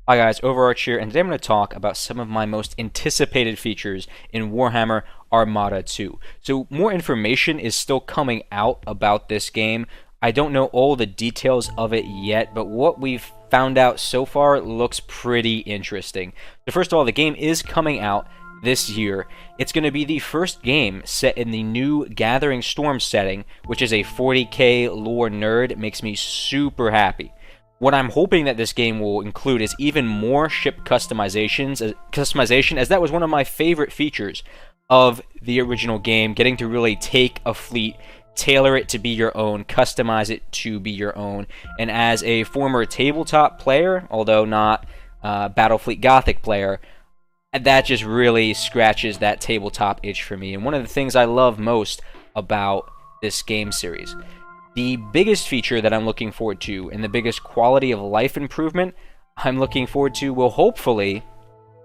Hi guys, Overarch here, and today I'm going to talk about some of my most anticipated features in Warhammer Armada 2. So more information is still coming out about this game. I don't know all the details of it yet, but what we've found out so far looks pretty interesting. So first of all, the game is coming out this year. It's going to be the first game set in the new Gathering Storm setting, which is a 40k lore nerd. It makes me super happy. What I'm hoping that this game will include is even more ship customization, as that was one of my favorite features of the original game, getting to really take a fleet, tailor it to be your own, customize it to be your own. And as a former tabletop player, although not Battlefleet Gothic player, that just really scratches that tabletop itch for me. And one of the things I love most about this game series. The biggest feature that I'm looking forward to, and the biggest quality of life improvement I'm looking forward to, will hopefully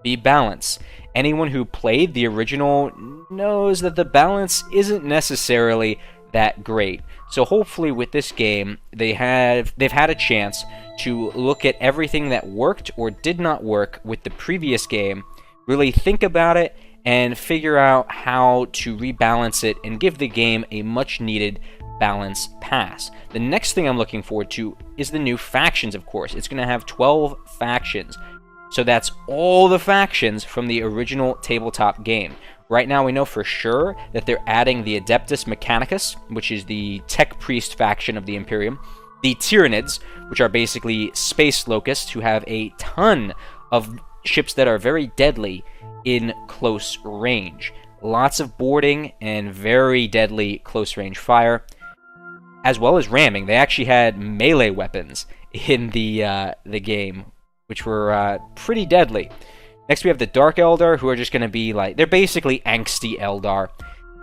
be balance. Anyone who played the original knows that the balance isn't necessarily that great. So hopefully with this game, they've had a chance to look at everything that worked or did not work with the previous game, really think about it, and figure out how to rebalance it and give the game a much needed balance pass. The next thing I'm looking forward to is the new factions, of course. It's going to have 12 factions. So that's all the factions from the original tabletop game. Right now we know for sure that they're adding the Adeptus Mechanicus, which is the tech priest faction of the Imperium, the Tyranids, which are basically space locusts who have a ton of ships that are very deadly in close range. Lots of boarding and very deadly close range fire, as well as ramming. They actually had melee weapons in the game, which were pretty deadly. Next we have the Dark Eldar, who are just going to be like, they're basically angsty Eldar.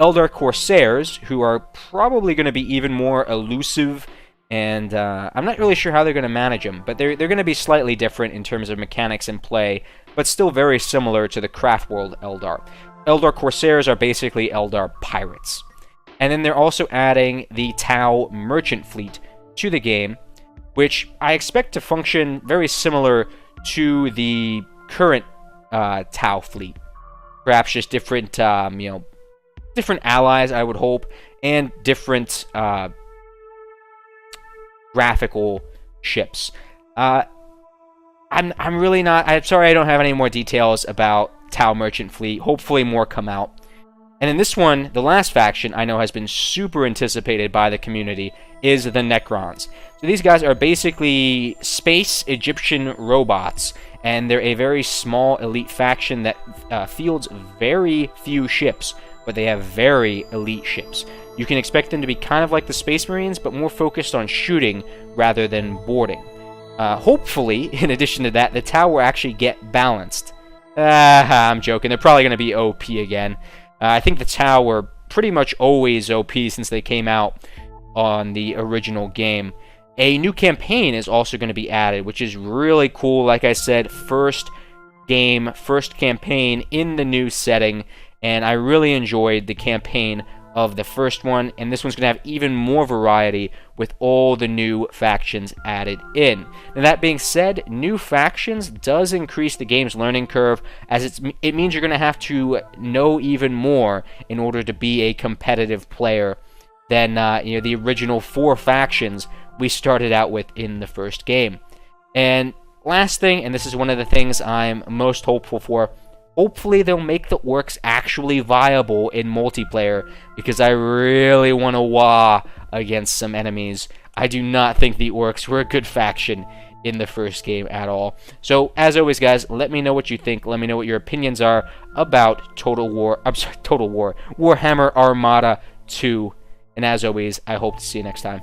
Eldar Corsairs, who are probably going to be even more elusive, and I'm not really sure how they're going to manage them, but they're going to be slightly different in terms of mechanics and play, but still very similar to the Craft World Eldar. Eldar Corsairs are basically Eldar pirates. And then they're also adding the Tau Merchant Fleet to the game, which I expect to function very similar to the current Tau fleet. Perhaps just different, different allies, I would hope, and different graphical ships. I'm really not. I'm sorry I don't have any more details about Tau Merchant Fleet. Hopefully more come out. And in this one, the last faction I know has been super anticipated by the community is the Necrons. So these guys are basically space Egyptian robots, and they're a very small elite faction that fields very few ships, but they have very elite ships. You can expect them to be kind of like the Space Marines, but more focused on shooting rather than boarding. Hopefully, in addition to that, the Tau will actually get balanced. I'm joking. They're probably going to be OP again. I think the Tau were pretty much always OP since they came out on the original game. A new campaign is also going to be added, which is really cool. Like I said, first game, first campaign in the new setting, and I really enjoyed the campaign of the first one, and this one's going to have even more variety with all the new factions added in. Now that being said, new factions does increase the game's learning curve, as it means you're going to have to know even more in order to be a competitive player than the original 4 factions we started out with in the first game. And last thing, and this is one of the things I'm most hopeful for, hopefully they'll make the orcs actually viable in multiplayer, because I really want to wah against some enemies. I do not think the orcs were a good faction in the first game at all. So, as always, guys, let me know what you think. Let me know what your opinions are about Warhammer Armada 2. And as always, I hope to see you next time.